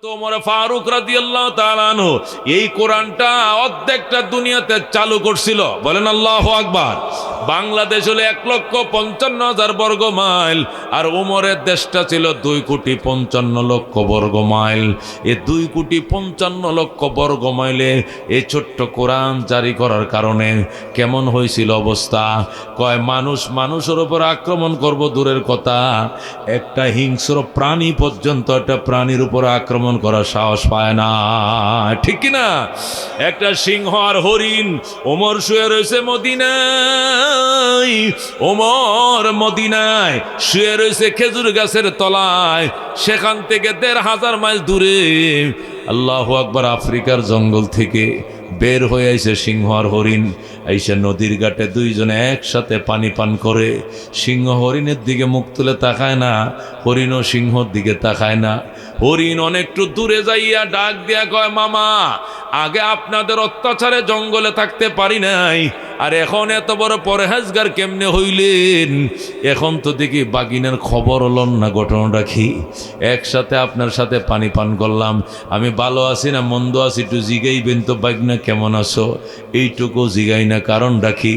ওমর ফারুক রাদিয়াল্লাহু তাআলা আনহু এই কোরআনটা অর্ধেকটা দুনিয়াতে চালু করছিল। বলেন আল্লাহু আকবার। বাংলাদেশ হলো 1,55,000 বর্গ মাইল, আর ওমরের দেশটা ছিল 2,55,00,000 বর্গ মাইল। এই 2,55,00,000 বর্গ মাইলে এই ছোট্ট কোরআন জারি করার কারণে কেমন হয়েছিল অবস্থা। কয় মানুষ মানুষের উপর আক্রমণ করব দূরের কথা, একটা হিংস্র প্রাণী পর্যন্ত একটা প্রাণীর উপর আক্রমণ করার সাহস পায় না, ঠিক কিনা? একটা সিংহ আর হরিণ, ওমর শুয়ে রয়েছে মদিনায়, ওমর মদিনায় শুয়ে রয়েছে খেজুর গাছের তলায়, সেখান থেকে 1,500 মাইল দূরে আল্লাহু আকবার আফ্রিকার জঙ্গল থেকে বের হয়ে আইছে সিংহ আর হরিণ। আইসে নদীর ঘাটে দুইজনে একসাথে পানি পান করে। সিংহ হরিণের দিকে মুখ তুলে তাকায় না, হরিণও সিংহর দিকে তাকায় না। হরিণ অনেকটু দূরে যাইয়া ডাক দিয়া কয়, মামা আগে আপনাদের অত্যাচারে জঙ্গলে থাকতে পারি নাই, আর এখন এত বড় পরহেজগার কেমনে হইলেন? এখন তো দেখি বাগিনার খবর হলন না, ঘটনাটা কি? একসাথে আপনার সাথে পানি পান করলাম, আমি ভালো আছি না মন্দ আছি একটু জিগাইবেন তো, বাগনা কেমন আছো এইটুকু জিগাই না, কারণ রাখি।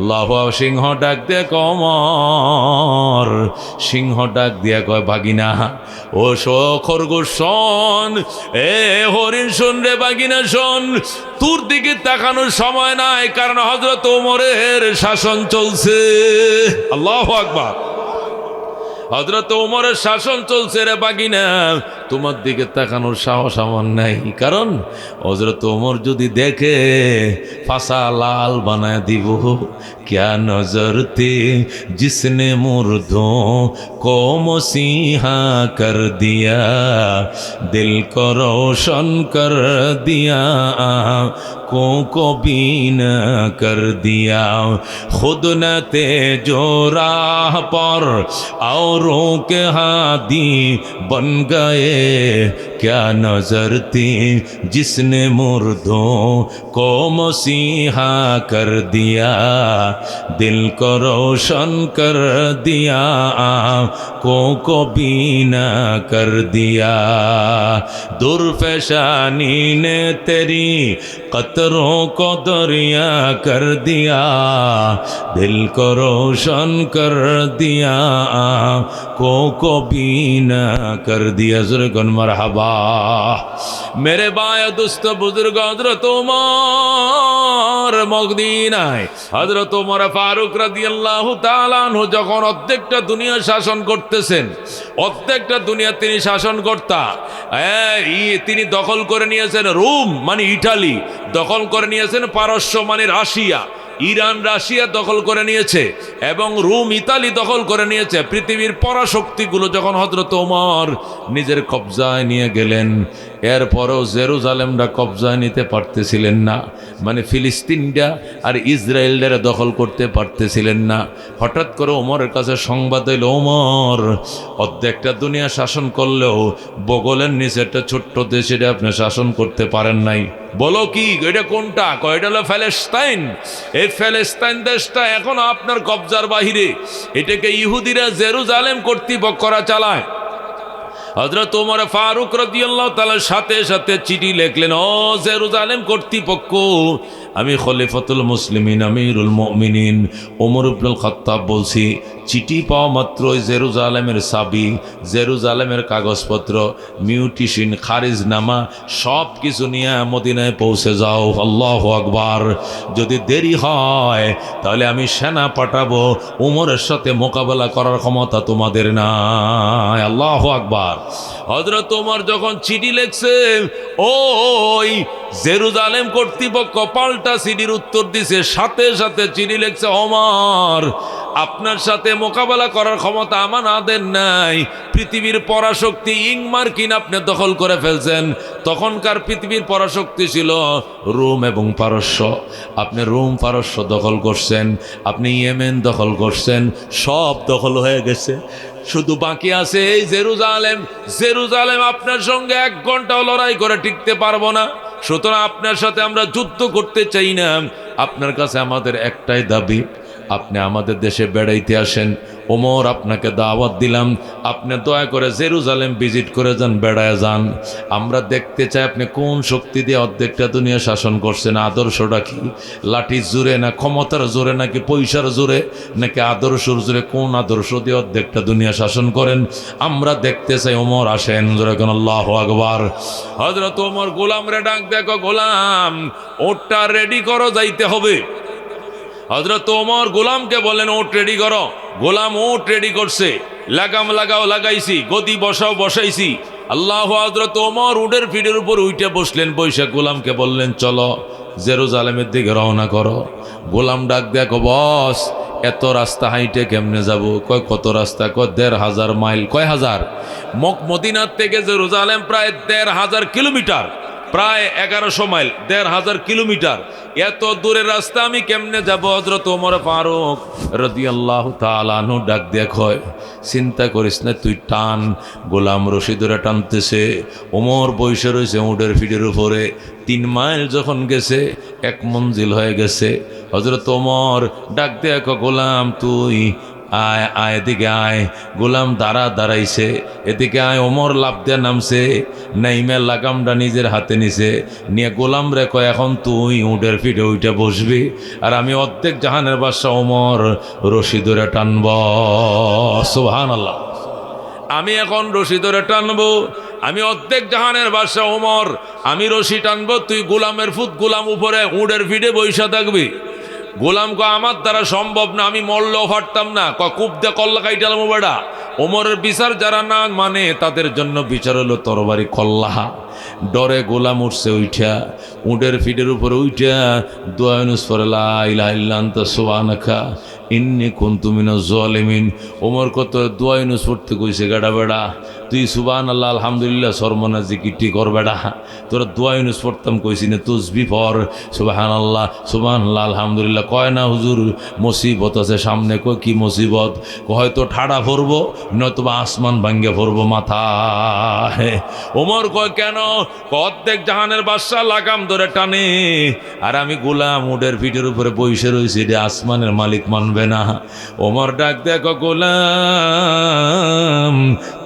লাহ সিংহ ডাক দিয়ে কমর, সিংহ ডাক দিয়া কয়, বাগিনা ও খরগোশ শোন, এ হরিণ শোন রে বাগিনা শোন, তোর দিকে তাকানোর সময় নাই, কারণ হযরত ওমরের শাসন চলছে। আল্লাহু আকবার। হযরত ওমরের শাসন চলছে রে বাগিনা, তোমার দিকে তাকানোর সাহস আমার নাই, কারণ হযরত ওমর যদি দেখে ফাঁসা লাল বানায় দিব। क्या नजर थे जिसने मुर्दों को मसीहा कर दिया, दिल को रोशन कर दिया, को बीना कर दिया, खुद न थे जो राह पर औरों के हादी बन गए, क्या नजर थी जिसने मुर्दों को मसीहा कर दिया, दिल को रोशन कर दिया, को बीना कर दिया, दुर्फशानी ने तेरी कतरों को दरिया कर दिया, दिल को रोशन कर दिया, को बीना कर दिया। ज़ुरगन मरहबा। मेरे बाय दोस्त बुजुर्ग हज़रत उमर মদিনায় হযরত ওমর ফারুক রাদিয়াল্লাহু তাআলা আনহু যখন অর্ধেকটা দুনিয়া শাসন করতেছেন, অর্ধেকটা দুনিয়া তিনি শাসন কর্তা, তিনি দখল করে নিয়েছেন রোম মানে ইটালি, দখল করে নিয়েছেন পারস্য মানে রাশিয়া, ইরান রাশিয়া দখল করে নিয়েছে, এবং রোম ইতালি দখল করে নিয়েছে। পৃথিবীর পরাশক্তিগুলো যখন হযরত ওমর নিজের কবজায় নিয়ে গেলেন, এরপরও জেরুজালেমটা কবজায় নিতে পারতেছিলেন না, মানে ফিলিস্তিনটা আর ইসরায়েলরা দখল করতে পারতেছিলেন না। হঠাৎ করে ওমরের কাছে সংবাদ এলো, ওমর অর্ধেকটা দুনিয়া শাসন করলেও বগলের নিচে একটা ছোট্ট দেশ, এটা আপনি শাসন করতে পারেন নাই। বলো কি, এটা কোনটা? কয়টা হলো ফিলিস্তিন। এই ফিলিস্তিন দেশটা এখন আপনার কবজার বাহিরে, এটাকে ইহুদিরা জেরুজালেম কর্তৃপক্ষরা চালায়। হযরত ওমর ফারুক রাদিয়াল্লাহু তাআলা সাথে সাথে চিঠি লিখলেন, ও জেরুজালেম কর্তৃপক্ষ, আমি খলিফাতুল মুসলিমিন আমিরুল মুমিনিন ওমর ইবনুল খাত্তাব বলছি, চিঠি পাওয়া মাত্রই জেরুজালেমের চাবি, জেরুজালেমের কাগজপত্র, মিউটিশন, খারিজনামা সব কিছু নিয়ে মদিনায় পৌঁছে যাও। আল্লাহু আকবার। যদি দেরি হয় তাহলে আমি সেনা পাঠাবো, ওমরের সাথে মোকাবেলা করার ক্ষমতা তোমাদের নাই। আল্লাহু আকবার। হযরত ওমর যখন চিঠি লিখছে, ওই জেরুজালেম কর্তৃপক্ষ পাল্টা চিঠির উত্তর দিছে, সাথে সাথে চিঠি লিখছে, ওমর আপনার সাথে মোকাবেলা করার ক্ষমতা আমাদের নাই, পৃথিবীর পরাশক্তি ইংমার্কিন আপনি দখল করে ফেলছেন। তখনকার পৃথিবীর পরাশক্তি ছিল রোম এবং পারস্য, আপনি রোম পারস্য দখল করছেন, আপনি ইয়েমেন দখল করছেন, সব দখল হয়ে গেছে, শুধু বাকি আছে এই জেরুজালেম। জেরুজালেম আপনার সঙ্গে 1 ঘন্টাও লড়াই করে টিকতে পারবো না, সুতরাং আপনার সাথে আমরা যুদ্ধ করতে চাই না। আপনার কাছে আমাদের একটাই দাবি, আপনি আমাদের দেশে বেড়াইতে আসেন, ওমর আপনাকে দাওয়াত দিলাম, আপনি দয়া করে জেরুজালেম ভিজিট করে যান, বেড়ায় যান। আমরা দেখতে চাই আপনি কোন শক্তি দিয়ে অর্ধেকটা দুনিয়া শাসন করছেন, আদর্শটা কি, লাঠির জোরে না ক্ষমতার জোরে নাকি পয়সার জোরে নাকি আদর্শর জোরে, কোন আদর্শ দিয়ে অর্ধেকটা দুনিয়া শাসন করেন আমরা দেখতে চাই। ওমর আসেন, জোরে কোন আল্লাহু আকবার। হযরত ওমর গোলাম রে ডাক, দেখো গোলাম ওটটা রেডি করো, যাইতে হবে। হযরত ওমর গোলামকে বলেন ওট রেডি করো। গোলাম ওট রেডি করছে, লাগাম লাগাও লাগাইছি, গদি বসাও বসাইছি। আল্লাহ, হযরত ওমর উটের পিঠের উপর উঠে বসলেন, বৈশা গোলামকে বললেন চলো জেরুজালেমের দিকে রওনা করো। গোলাম ডাক দেখো, বস এত রাস্তা হাইটে কেমনে যাব? কয় কত রাস্তা? কয় ১,৫০০ মাইল। কয় হাজার? মদিনার থেকে জেরুজালেম প্রায় ১,৫০০ কিলোমিটার, প্রায় ১১০০ মাইল, ১,৫০০ কিলোমিটার। এত দূরের রাস্তা আমি কেমনে যাব? হযরত ওমর ফারুক রাদিয়াল্লাহু তাআলা আনহু ডাক দেখো, চিন্তা করিস না, তুই টান। গোলাম রশি ধরে টানতেছে, ওমর বসে রয়েছে উটের পিঠের উপরে। ৩ মাইল যখন গেছে ১ মঞ্জিল হয়ে গেছে। হযরত ওমর ডাক দেখো, গোলাম তুই আয় আয়, এদিকে আয়। গোলাম দাঁড়াইছে, এদিকে আয়। ওমর লাফ দিয়ে নামছে, নাইমে লাগামটা নিজের হাতে নিছে, নিয়ে গোলাম রে কয় এখন তুই উটের পিঠে উঠে বসবি, আর আমি অর্ধেক জাহানের বাদশা ওমর রশি ধরে টানব। সুবহানাল্লাহ। আমি এখন রশি ধরে টানবো, আমি অর্ধেক জাহানের বাদশা ওমর, আমি রশি টানবো, তুই গোলামের ফুট, গোলাম উপরে উটের পিঠে বৈশা থাকবি। গোলাম কয় আমার দ্বারা সম্ভব না, আমি মরলেও পারতাম না। কয় কূপ দিয়ে কল্লা কাইটালাম বেড়া। ওমরের বিচার যারা না মানে তাদের জন্য বিচার হলো তরবারি কল্লাহা। ডরে গোলাম উঠছে, উঠা উটের ফিটের উপরে উঠা দোয়া ইউনুস পড়ে, লা ইলাহা ইল্লা আনতা সুবহানাকা ইন্নী কুনতু মিনাজ জালিমিন। ওমর কত দোয়া ইউনুস পড়তে কইছে, গাড়া বেড়া তুই সুবহানাল্লাহ আলহামদুলিল্লাহ সরমনা জিকিরটি কর বেড়া, তোরা দোয়া ইউনুস পড়তাম কইছি না, তুসবি পড়, সুবহানাল্লাহ সুবহানাল্লাহ আলহামদুলিল্লাহ। কয় না হুজুর মুসিবত আছে সামনে। কয় কি মুসিবত? হয়তো ঠাড়া পড়বো, নয়তোবা আসমান ভাঙ্গে পড়বো মাথা। ওমর কয় কেন? অর্ধেক জাহানের বাদশা লাগাম ধরে টানে, আর আমি গোলাম উটের পিঠের উপরে বসে রয়েছি, এটা আসমানের মালিক মানবে না। ওমর ডাক দেখো, গোলাম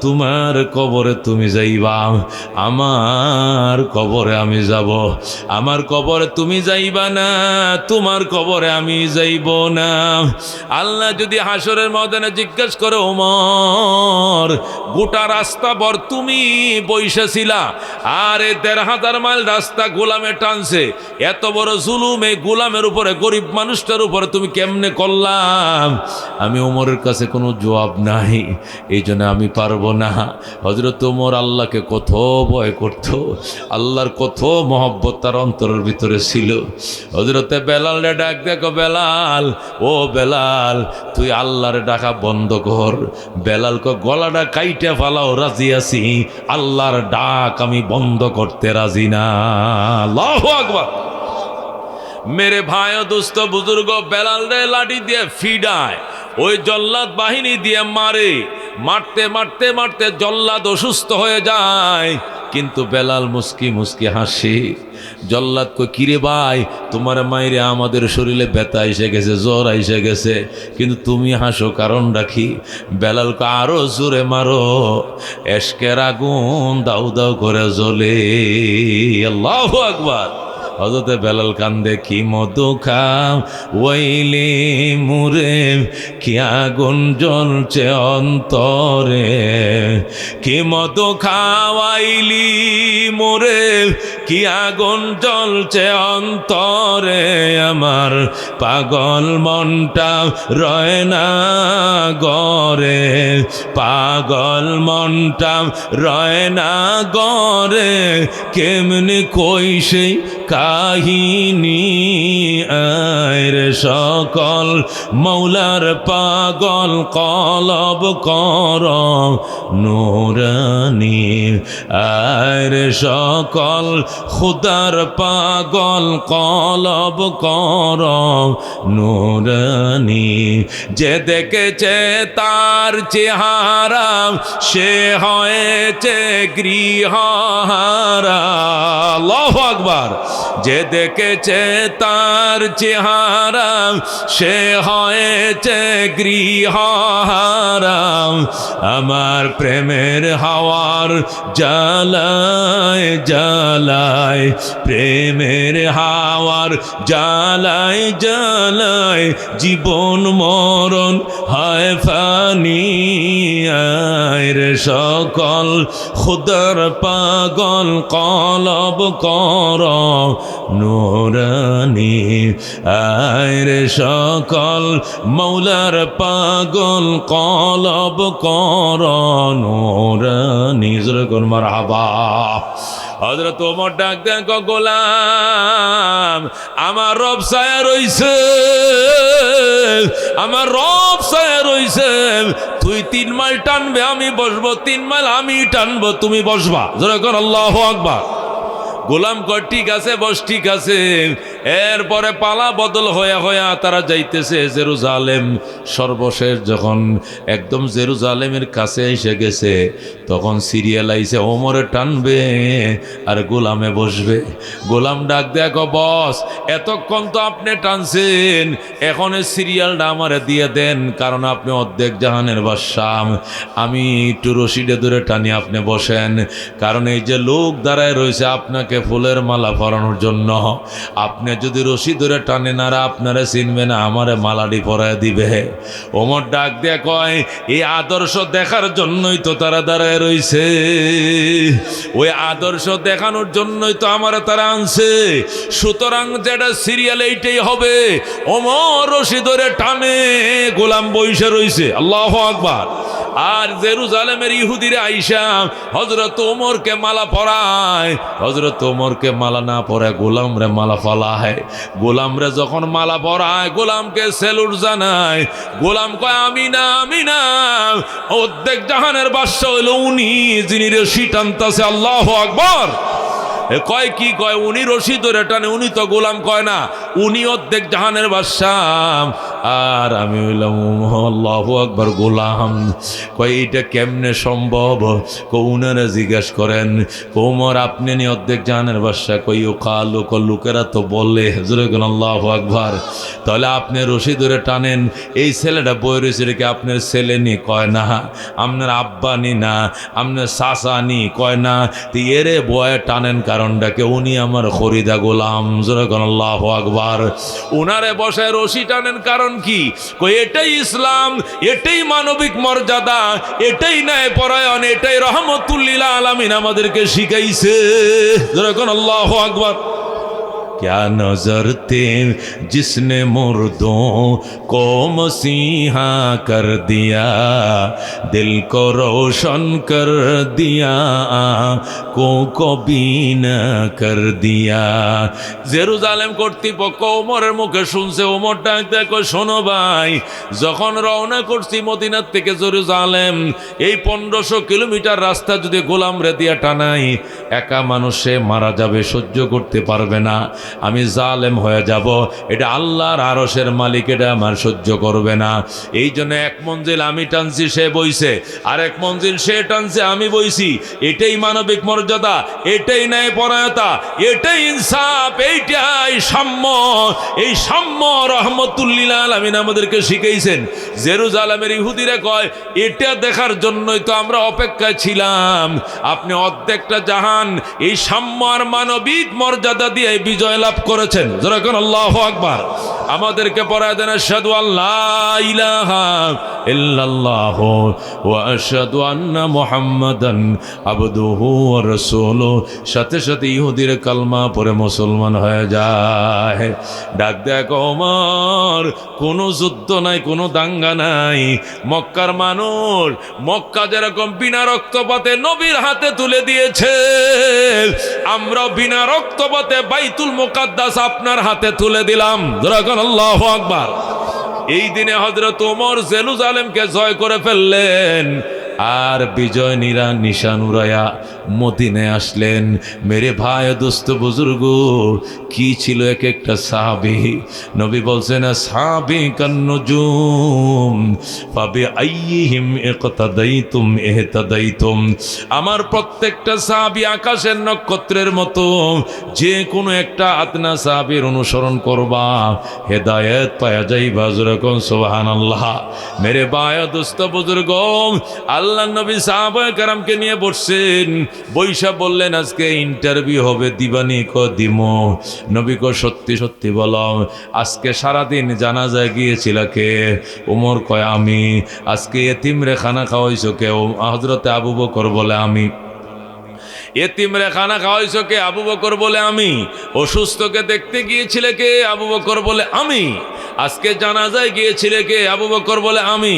তোমার কবরে তুমি যাইবা, আমার কবরে আমি যাব। আমার কবরে তুমি যাইবা না, তোমার কবরে আমি যাইব না। আল্লাহ যদি হাসরের ময়দানে জিজ্ঞেস করে, ওমর গোটা রাস্তা ভর তুমি বইসেছিলা, আর ১,৫০০ মাইল রাস্তা গোলামে টানছে, এত বড় জুলুম এই গোলামের উপরে, গরিব মানুষটার উপরে তুমি কেমনে করলাম? আমি ওমরের কাছে কোনো জবাব নাই, এই জন্য আমি পারবো না। হযরত ওমর আল্লাহকে কত ভয় করত, আল্লাহর কত মহব্বত তার অন্তরের ভিতরে ছিল। হযরতে বেলাল ডাক দেখো, বেলাল ও বেলাল তুই আল্লাহর ডাকা বন্ধ কর। বেলাল কো গলাটা কাইটা ফালাও, রাজি আছি, আল্লাহর ডাক আমি বন্ধ করতে রাজি না। আল্লাহু আকবার। মেরে ভাই ও দোস্ত বুজুর্গ, বেলাল রে লাঠি দিয়ে ফিডায়, ওই জল্লাদ বাহিনী দিয়ে মারে, মারতে মারতে মারতে জল্লাদ অসুস্থ হয়ে যায়, কিন্তু বেলাল মুস্কি মুস্কি হাসি। জল্লাদ কই, কিরে ভাই তোমার মাইরে আমাদের শরীরে ব্যথা এসে গেছে, জ্বর এসে গেছে, কিন্তু তুমি হাসো কারণ রাখি। বেলাল কো, আরো জোরে মারো, এশকের আগুন দাউ দাউ করে জ্বলে। আল্লাহু আকবার। হযরতে বেলাল কান্দে, কি মধু খাম ওইলি মুরে, কি আগুন জ্বলছে অন্তরে, কি মধু খাওয়াইলি মোরে, কি আগুন জ্বলছে অন্তরে, আমার পাগল মনটা রয় না গরে, পাগল মনটা রয় না গরে, কেমনি কই সেই কাহিনী, আয়ের সকল মৌলার পাগল কলব কর নূরানী, আয়ের সকল খুদার পাগল কলব কর নুরানি। যে দেখেছে তার চেহারা সে হয়েছে গৃহহারা। আল্লাহু আকবার। যে দেখেছে তার চেহারা সে হয়েছে গৃহহারা। আমার প্রেমের হাওয়ার জ্বালায় জ্বালায়, প্রেমের হাওয়ার জ্বালায় জ্বালায় জীবন মরণ হয় ফানি। আয়ের সকল খুদার পাগল কলব কর নুরানি। আয়ের সকল মৌলার পাগল কলব কর নুরানি। যখন মারহাবা। হযরত ওমর ডাক দেন, গোলাম আমার রব ছায়া রইছে, আমার রব ছায়া রইছে। তুই 3 মাইল টানবে আমি বসবো, 3 মাইল আমি টানবো তুমি বসবা। যখন আল্লাহু আকবার। গোলাম কয় ঠিক আছে বস, ঠিক আছে। এরপরে পালা বদল হয়ে হয়ে তারা যাইতেছে জেরুজালেম। সর্বশেষ যখন একদম জেরুজালেমের কাছে এসে গেছে তখন সিরিয়াল আইছে, ওমরে টানবে আর গোলামে বসবে। গোলাম ডাক দেখো বস, এতক্ষণ তো আপনি টানছেন, এখন এই সিরিয়ালটা আমারে দিয়ে দেন, কারণ আপনি অর্ধেক জাহানের বাদশাহ। আমি একটু রশিদে ধরে টানি, আপনি বসেন। কারণ এই যে লোক দাঁড়ায় রয়েছে আপনাকে ফুলের মালা পরানোর জন্য, আপনি যদি রশি ধরে টানেন আর আপনারা চিনবে না, আমারে মালাটি পরায় দিবে। ওমর ডাক দিয়ে কয়, এই আদর্শ দেখার জন্যই তো তারা দাঁড়ায় রইছে, ওই আদর্শ দেখানোর জন্যই তো আমার তারা আনছে। সুতরাং যেটা সিরিয়াল এইটাই হবে। ওমর রশি ধরে টানে, গোলাম বইসে রইছে। আল্লাহু আকবার। আর জেরুজালেমের ইহুদিরা আইসা হযরত ওমরকে মালা পরায়। হযরত ওমরকে মালা না পরায় গোলামরে মালা পরায়। গোলামরে যখন মালা পরায় গোলামকে সেলুট জানায়। গোলাম কয় আমি না, আমি না, অর্ধেক জাহানের বাদশা হইল উনি, যিনি রশি টানতাছে। আল্লাহু আকবার। কয় কি কয়, উনি রশি ধরে টানে, উনি তো গোলাম কয় না, উনি অর্ধেক জাহানের বাদশাহ আর আমি হইলাম আল্লাহু আকবার গোলাম। কয় এটা কেমনে সম্ভব? উনারা জিজ্ঞেস করেন, ওমর আপনি নি অর্ধেক জাহানের বাদশাহ? কই ও কালো লোকেরা তো বলে। জোরে কোন আল্লাহু আকবার। তাহলে আপনি রশি ধরে টানেন, এই ছেলেটা বই রয়েছে রেখে আপনার ছেলে নি? কয় না। আপনার আব্বা নি? না। আপনার চাচা নি? কয় না। তো এরে বয়ে টানেন কারণটাকে? উনি আমার খরিদা গোলাম। জোরে কোন আল্লাহু আকবার। উনারে বসে রশি টানেন কারণ কি? কই এটাই ইসলাম, এটাই মানবিক মর্যাদা, এটাই ন্যায় পরায়ণ, এটাই রহমতুল লিল আলামিন আমাদেরকে শিখাইছে। জোরে কোন আল্লাহু আকবার। क्या नजर थे जिसने मुर्दों को मसीहा कर दिया, दिल को रोशन कर दिया, को बीना कर दिया। জেরুজালেম কর্তৃপক্ষ ওমরের মুখে শুনছে। ওমর ডাক দেখো, শোনো ভাই, যখন রওনা করছি মদিনার থেকে জেরুজালেম, এই 1500 কিলোমিটার রাস্তা যদি গোলাম রে দিয়া টানাই, একা মানুষে মারা যাবে, সহ্য করতে পারবে না, আমি জালেম হয়ে যাব। এটা আল্লাহর আরশের মালিক, এটা আমার সহ্য করবে না। এই জন্য এক মঞ্জিল আমি টানছি, সে বইছে, আর এক মঞ্জিল সে টানছে, আমি বইছি। এটাই মানবিক মর্যাদা, এটাই ন্যায় পরায়ণতা, এটাই ইনসাফ, এইটাই সাম্য। এই সাম্য রহমতুল লিল আলামিন আমাদেরকে শিখাইছেন। জেরুজালেমের ইহুদিরা কয়, এটা দেখার জন্যই তো আমরা অপেক্ষায় ছিলাম। আপনি অর্ধেকটা জাহান এই সাম্য আর মানবিক মর্যাদা দিয়ে বিজয় লাভ করেছেন। যেরকম আল্লাহু আকবার। আমাদেরকে পড়ায় দেন আশহাদু আল্লা ইলাহা ইল্লাল্লাহ ওয়া আশহাদু আন্না মুহাম্মাদান আবদুহু ওয়া রাসূলুহু। সাথে সাথে ইহুদির কালমা পড়ে মুসলমান হয়ে যায়। ডাক দেখ ওমর, কোনো যুদ্ধ নাই, কোনো দাঙ্গা নাই। মক্কার মানুষ, মক্কা যেরকম বিনা রক্তপাতে নবীর হাতে তুলে দিয়েছে, আমরা বিনা রক্তপাতে বাইতুল মুকাদ্দাস আপনার হাতে তুলে দিলাম। যেরকম আল্লাহু আকবার। এই দিনে হযরত ওমর জেরুজালেমকে জয় করে ফেললেন। আর বিজয় নিশান উড়াইয়া মদিনায় আসলেন। মেরে ভাই দোস্ত বুজুর্গ, কি ছিল এক একটা সাহাবী। নবী বলছেন সাহাবী কান্নুজুম ফাবি আইয়িহিম ইকতাদাইতুম ইহতাদাইতুম। আমার প্রত্যেকটা সাহাবী আকাশের নক্ষত্রের মতো, যে কোনো একটা আদনা সাহাবীর অনুসরণ করবা হেদায়েত পাওয়া যাইবা। যেরকম সুবহানাল্লাহ। মেরে ভাই দোস্ত বুজুর্গ, আল্লাহ নবী সাহাবায়ে কেরামকে নিয়ে বসছেন। বৈশা বললেন আজকে ইন্টারভিউ হবে, দিবানি? ক দিমো। নবী ক সত্যি সত্যি বলো, আজকে সারাদিন জানাজায় গিয়েছিল কে? ওমর কয় আমি। আজকে এতিমরে খানা খাওয়াইছো কে? হযরতে আবু বকর বলে আমি। এতিমরে খানা খাওয়াইছো কে? আবু বকর বলে আমি। অসুস্থকে দেখতে গিয়েছিলে কে? আবু বকর বলে আমি। আজকে জানাজায় গিয়েছিলে কে? আবু বকর বলে আমি।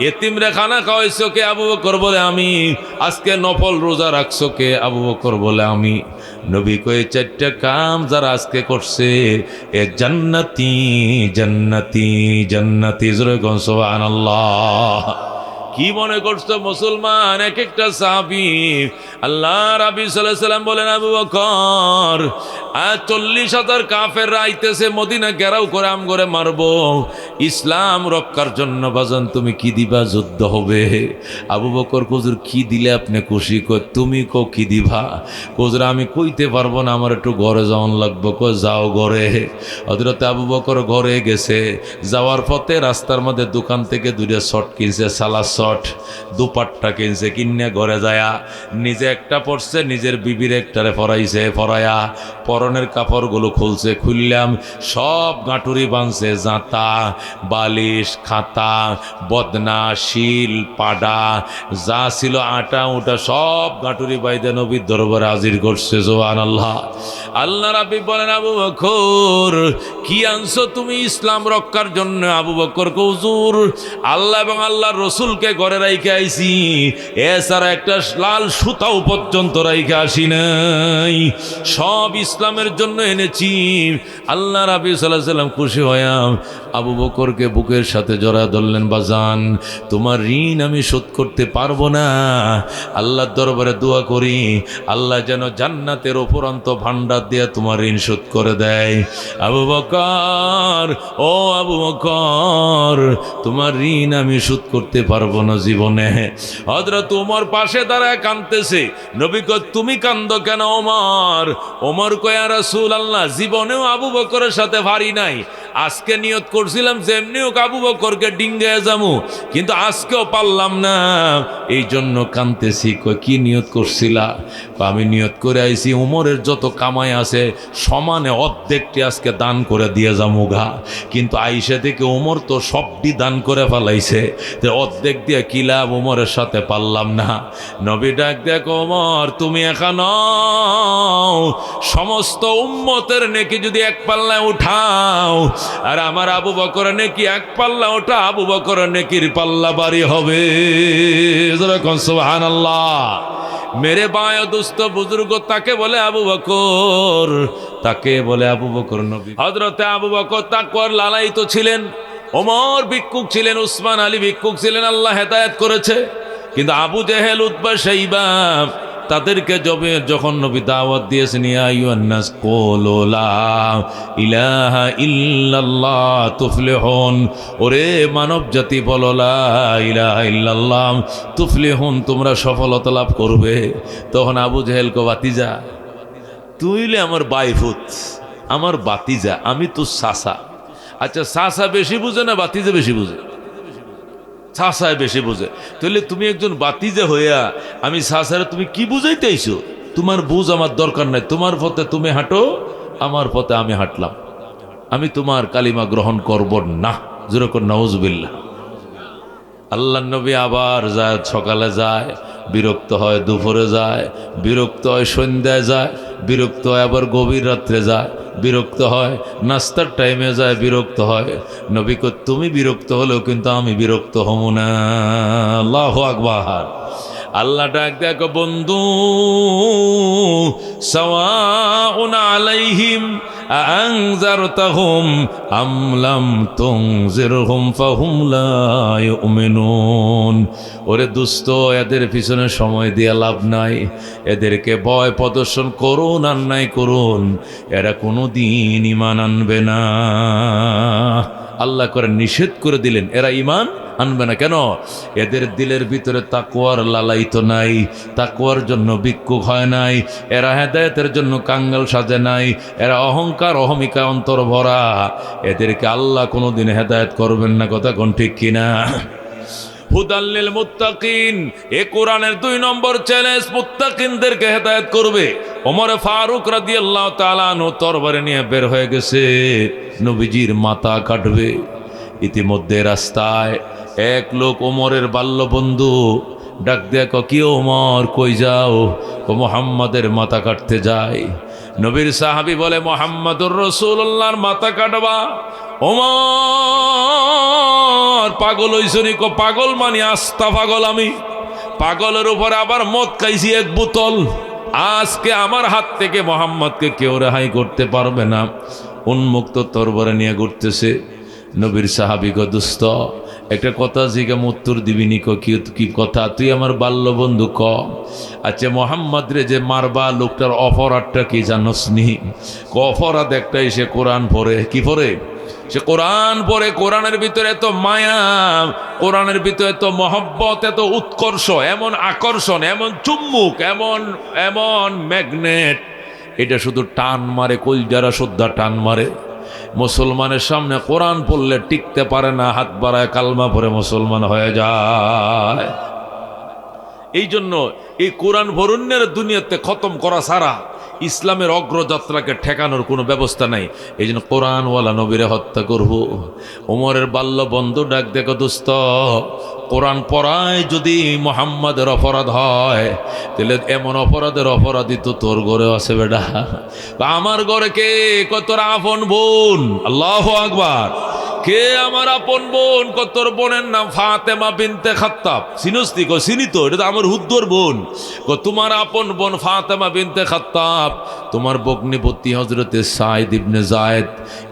এতিমরে খানা খাওয়াইছো কে? আবু বকর বলে আমি। আজকে নফল রোজা রাখছো কে? আবু বকর বলে আমি। নবী কয়ে চারটা কাম যারা আজকে করছে এ জান্নাতি জান্নাতি জান্নাতি। সুবহানাল্লাহ। কি মনে করছো মুসলমান? এক একটা সাহাবী। আল্লাহ রাব্বি সাল্লাল্লাহু আলাইহি সাল্লাম বলেন আবু বকর, 40,000 কাফেররা আইতেছে মদিনা ঘেরাও করে আম করে মারবো। ইসলাম রক্ষার জন্য বাজান তুমি কি দিবা? যুদ্ধ হবে। আবু বকর হুজুর কি দিলে আপনি খুশি? কই তুমি কো কি দিবা? হুজুর আমি কইতে পারবো না, আমার একটু ঘরে যাওয়ান লাগবো। কো যাও ঘরে। হযরত আবু বকর ঘরে গেছে। যাওয়ার পথে রাস্তার মধ্যে দোকান থেকে দুইটা শর্ট কিনছে, সালা শর্ট, দুপাট্টা কিনছে। কিনে ঘরে যায়া নিজে একটা পরছে, নিজের বিবির একটারে পরাইছে। পরায়া পরনের কাপড়গুলো খুলছে। খুললাম সব গাঁটুরি বাঁধছে, জাঁতা, বালিশ, খাতা, বদনা, শিল, পাডা যা ছিল আটা উটা সব গাঁটুরি বাইদে নবীর দরবারে হাজির করছে। সুবহানাল্লাহ। আল্লাহ রাব্বি বলেন আবু বকর কি আনছো তুমি ইসলাম রক্ষার জন্য? আবু বকর হুজুর আল্লাহ এবং আল্লাহর রাসূলকে ঘরে রাইখে আইছি, এছাড়া একটা লাল সুতাও পর্যন্ত রাইখে আসি নাই, সব ইসলামের জন্য এনেছি। আল্লাহ রাব্বি সাল্লাল্লাহু আলাইহি সাল্লাম খুশি হইয়া আবু বকরকে বুকের সাথে জড়া ধরলেন। বাজান তোমার ঋণ আমি শোধ করতে পারবো না, আল্লাহর দরবারে দোয়া করি আল্লাহ যেন জান্নাতের উপরন্ত ভান্ডার দিয়ে তোমার ঋণ শোধ করে দেয়। আবু বকর, ও আবু বকর তোমার ঋণ আমি শোধ করতে পারবো না জীবনে। হযরত ওমর পাশে দাঁড়ায় কাঁদতেছে। নবী কয় তুমি কান্দো কেন ওমর? ওমর কয় ইয়া রাসূলুল্লাহ জীবনেও আবু বকরের সাথে ভারী নাই, আজকে নিয়ত করছিলাম যেমনি হোক আবু বকরকে ডিঙ্গায় যামু, কিন্তু আজকেও পারলাম না, এই জন্য কাঁদতেছি। কয় কি নিয়ত করছিলা? আমি নিয়ত করে আইছি উমরের যত কামাই আছে সমানে অর্ধেকটি আজকে দান করে দিয়ে যামু গা, কিন্তু আইসা থেকে উমর তো সবটি দান করে ফেলাইছে, অর্ধেক দিয়ে কি লাভ? উমরের সাথে পারলাম না। নবী ডাক দেখ ওমর তুমি এখানে সমস্ত উম্মতের নেকি যদি এক পাল্লায় উঠাও আর আমার আবু বকরের নেকি এক পাল্লা ওঠা, আবু বকরের নেকির পাল্লা বাড়ি হবে। সুবহানাল্লাহ। মেরে বায় দুস্থ বুজুর্গ তাকে বলে আবু বকর, তাকে বলে আবু বকর নবী। হযরতে আবু বকর তাকওয়ার লালায়িত ছিলেন, ওমর ভিক্ষুক ছিলেন, উসমান আলী ভিক্ষুক ছিলেন, আল্লাহ হেদায়েত করেছে। কিন্তু আবু জেহেল, উতবা, শাইবা তাদেরকে যখন নবী দাওয়াত দিয়েছেন ইয়া আইয়ুহান নাস কুলু লা ইলাহা ইল্লাল্লাহ তুফলিহুন, ওরে মানব জাতি বলো লা ইলাহা ইল্লাল্লাহ তুফলিহুন, তোমরা সফলতা লাভ করবে। তখন আবু জেহেল কো বাতিজা তুইলে আমার বাইফুত, আমার বাতিজা, আমি তো সাসা। আচ্ছা সাসা বেশি বুঝে না বাতিজা বেশি বুঝে? সাসায় বেশি বুঝে। তাহলে তুমি একজন বাতিজা হইয়া আমি সাসারে তুমি কি বুঝাইতে আইছো? তোমার বুঝ আমার দরকার নাই, তোমার পথে তুমি হাঁটো, আমার পথে আমি হাঁটলাম, আমি তোমার কালিমা গ্রহণ করব না। যেরকম নাউজুবিল্লাহ। আল্লাহ নবী আবার যায়, সকালে যায় বিরক্ত হয়, দুপুরে যায় বিরক্ত হয়, সন্ধ্যায় যায় বিরক্ত হয়, আবার গভীর রাত্রে যায় বিরক্ত হয়, নাস্তার টাইমে যায় বিরক্ত হয়। নবী কো তুমি বিরক্ত হলেও কিন্তু আমি বিরক্ত হব না। আল্লাহু আকবার। আল্লাহ ডাক দেখো বন্ধু সাওয়াউন আলাইহিম আনজারতাহুম আম লাম তুনজিরহুম ফাহুম লা ইউমিনুন। ওরে দুস্থ, এদের পিছনে সময় দিয়ে লাভ নাই। এদেরকে ভয় প্রদর্শন করুন আর নাই করুন, এরা কোনোদিন ঈমান আনবে না। আল্লাহ করে নিষেধ করে দিলেন, এরা ঈমান আনবে না। কেন? এদের দিলের ভিতরে তাকওয়ার লালায়িত নাই, তাকওয়ার জন্য ভিক্ষুক হয় নাই, এরা হেদায়েতের জন্য কাঙ্গাল সাজে নাই, এরা অহংকার অহমিকা অন্তর ভরা। এদেরকে আল্লাহ কোনোদিন হেদায়েত করবেন না। কথা কোন ঠিক কিনা? হুদাল্লিল মুত্তাকিন, এ কোরআনের 2 নম্বর চ্যালেঞ্জ মুত্তাকিনদেরকে হেদায়েত করবে। ওমর ফারুক রাদিয়াল্লাহু তাআলা আনহু তরবারি নিয়ে বের হয়ে গেছে, নবীজির মাথা কাটবে। ইতিমধ্যে রাস্তায় এক লোক ওমরের বাল্য বন্ধু ডাক দেয়া, কি ওমর কই যাও? ও মুহাম্মাদের মাথা কাটতে যায়। নবীর সাহাবী বলে, মুহাম্মাদুর রাসূলুল্লাহর মাথা কাটবা? ওমর পাগল হইছনি? পাগল মানে আস্তা পাগল। আমি পাগলের উপরে আবার মদ খাইছি 1 বোতল। আজকে আমার হাত থেকে মুহাম্মদকে কেউ রেহাই করতে পারবে না। উন্মুক্ত তরবারি নিয়ে ঘুরতেছে। নবীর সাহাবী গো, দুস্থ একটা কথা জিজ্ঞাম, উত্তর দিবি নি? কি কথা? তুই আমার বাল্য বন্ধু, ক। আচ্ছা, মোহাম্মদ রে যে মারবা, লোকটার অপরাধটা কি জানোস নি? অপরাধ একটাই, সে কোরআন পড়ে। কি পড়ে? সে কোরআন পড়ে। কোরআনের ভিতরে এত মায়া, কোরআনের ভিতরে এত মহব্বত, এত উৎকর্ষ, এমন আকর্ষণ, এমন চুম্বুক, এমন এমন ম্যাগনেট, এটা শুধু টান মারে, কলজারা শ্রদ্ধা টান মারে। মুসলমানের সামনে কোরআন পড়লে টিকতে পারে না, হাত বাড়ায় কালমা পড়ে মুসলমান হয়ে যায়। এই জন্য এই কোরআন ভরুণ্যের দুনিয়াতে খতম করা ছাড়া ইসলামের অগ্রযাত্রাকে ঠেকানোর কোনো ব্যবস্থা নাই। এই জন্য কোরআনওয়ালা নবীরে হত্যা করব। ওমরের বাল্য বন্ধু ডাক দেখো, দোস্ত কোরআন পড়ায় যদি মুহাম্মাদের অপরাধ হয়, তাহলে এমন অপরাধের অপরাধী তো তোর ঘরে আছে বেটা। আমার ঘরে কে? তোর আপন বোন। আল্লাহু আকবার। কে আমার আপন বোন? তোর বোনের নাম ফাতেমা বিনতে খাত্তাব। চিনোস নি? চিনি তো, এটা তো আমার হুদ্দর বোন। তোমার আপন বোন ফাতেমা বিনতে খাত্তাব, তোমার ভগ্নিপতি হযরতে সাঈদ ইবনে যায়েদ,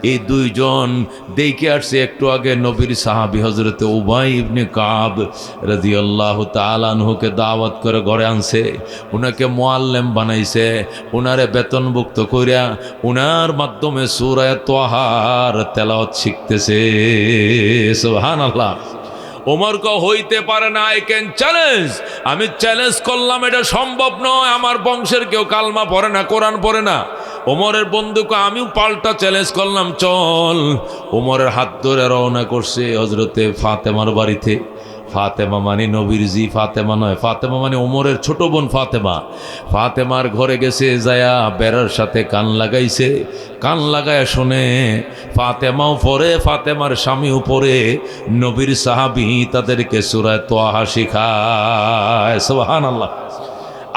এই 2 জন দেখে আসছে একটু আগে নবীর সাহাবী হযরতে উবাই ইবনে কাব রাদিয়াল্লাহু তাআলা আনহুকে দাওয়াত করে ঘরে আনছে, উনাকে মুআল্লিম বানাইছে, উনারে বেতনভুক্ত কইরা উনার মাধ্যমে সূরা তাহার তেলাওয়াত শিখতেছে। সুবহানাল্লাহ। ওমর ক হইতে পারে না, আই ক্যান চ্যালেঞ্জ। আমি চ্যালেঞ্জ করলাম, এটা সম্ভব নয়। আমার বংশের কেউ কালমা পড়ে না, কোরআন পড়ে না। ওমরের বন্ধুকে আমিও পাল্টা চ্যালেঞ্জ করলাম, চল। ওমরের হাত ধরে রওনা করছে হযরতে ফাতেমার বাড়িতে। ফাতেমা মানে নবীর জি ফাতেমা নয়, ফাতেমা মানে ওমরের ছোট বোন ফাতেমা। ফাতেমার ঘরে গেছে, যায়া বেড়ার সাথে কান লাগাইছে। কান লাগায় শুনে, ফাতেমাও পড়ে, ফাতেমার স্বামীও পড়ে, নবীর সাহাবী তাদেরকে সূরা তাহা শিখায়। সুবহানাল্লাহ।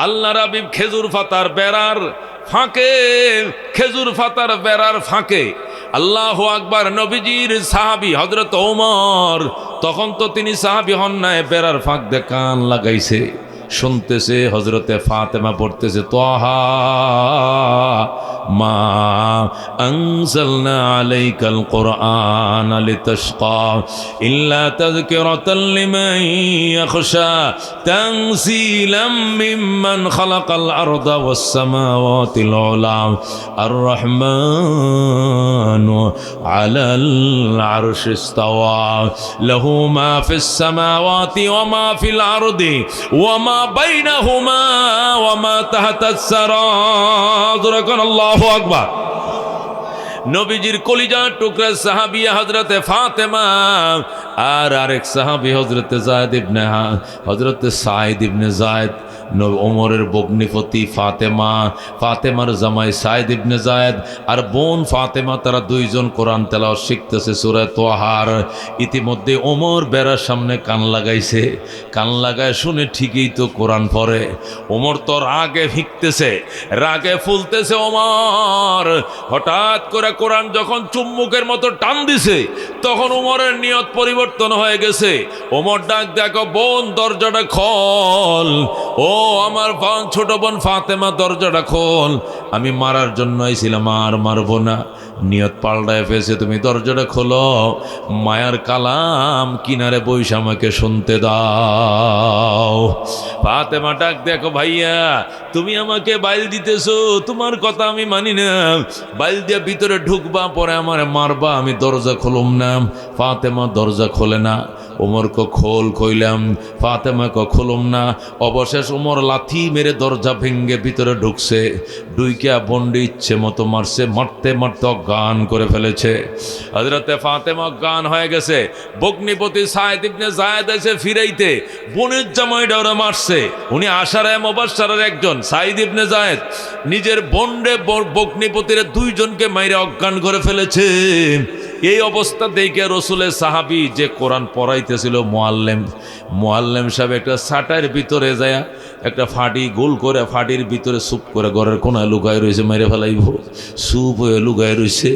আল্লাহর হাবিব খেজুর পাতার বেড়ার ফাঁকে, খেজুর পাতার বেড়ার ফাঁকে, আল্লাহু আকবার, নবীজির সাহাবী হযরত ওমর, তখন তো তিনি সাহাবী হন নাই, বেড়ার ফাঁক দিয়ে কান লাগাইছে, শুনতেছে হযরতে ফাতেমা পড়তেছে, তাহা মা আনজালনা আলাইকাল কুরআন লিতাশকা ইল্লা তাযকিরাতাল লিমান ইয়াখশা তানসীলাম মিম্মান খালাকাল আরদা ওয়াস সামাওয়াতিল উলা আর রহমানু আলাল আরশি ইসতাওয়া লাহু মা ফিস সামাওয়াতি ওয়া মা ফিল আরদি ওয়া মা বাইনাহুমা ওয়া মা তাহতাস সারা। আল্লাহু আকবার। নবীজির কলিজার টুকরা সাহাবিয়া হযরতে ফাতেমা, আর আরেক সাহাবী হযরতে হযরতে সাঈদ ইবনে যায়েদ, ওমরের ভগ্নিপতি ফাতেমা, ফাতেমার জামাই সাঈদ ইবনে যায়েদ আর বোন ফাতেমা, তারা 2 জন কোরআন তেলাওয়াত শিখতেছে সূরা তাহার। ইতিমধ্যে ওমর বেড়ার সামনে কান লাগাইছে, কান লাগায় শুনে ঠিকই তো কোরআন পড়ে। ওমর তো রাগে ভিকতেছে, রাগে ফুলতেছে ওমর। হঠাৎ করে কোরআন যখন চুম্বুকের মতো টান দিছে, তখন ওমরের নিয়ত পরিবর্তন হয়ে গেছে। ওমর ডাক দেখো, বোন দরজাটা খোল। ও আমার ছোট বোন ফাতেমা দরজাটা খোল, আমি মারার জন্য আইছিলাম, আর মারবো না, নিয়ত পাল্টায় ফেলছে, তুমি দরজাটা খোলো, মায়ার কালাম কিনারে বইসা আমাকে শুনতে দাও। ফাতেমা ডাক, দেখো ভাইয়া, তুমি আমাকে বাইল দিতেছো, তোমার কথা আমি মানি না, বাইল দিয়ে ভিতরে ঢুকবা, পরে আমার মারবা, আমি দরজা খুলুম না। ফাতেমা দরজা খোলে না। ওমরকে খোল কইলাম, ফাতেমাকে খুলুম না। অবশেষ ওমর লাথি মেরে দরজা ভেঙ্গে ভিতরে ঢুকছে, ডুইকা বন্ডি ইচ্ছে মতো মারছে, মারতে মারতে অজ্ঞান করে ফেলেছে। হযরতে ফাতেমা অজ্ঞান হয়ে গেছে। ভগ্নিপতি সাইদ ইবনে যায়েদ এসে ফিরাইতে বোনের জামাইটা ওরা মারছে। উনি আশারায়ে মুবাশশারার একজন, সাইদ ইবনে যায়েদ নিজের বন্ডে ভগ্নিপতির দুইজনকে মাইরে অজ্ঞান করে ফেলেছে। এই অবস্থা দেখে রসুলের সাহাবী যে কোরআন পড়াইতেছিল মুআল্লিম সাহেব একটা ছাটার ভিতরে যায় একটা ফাটি গোল করে, ফাটির ভিতরে সুপ করে ঘরের কোনায় লুকায় রয়েছে, মেরে ফেলাইব, সুপ হয়ে লুকায় রয়েছে।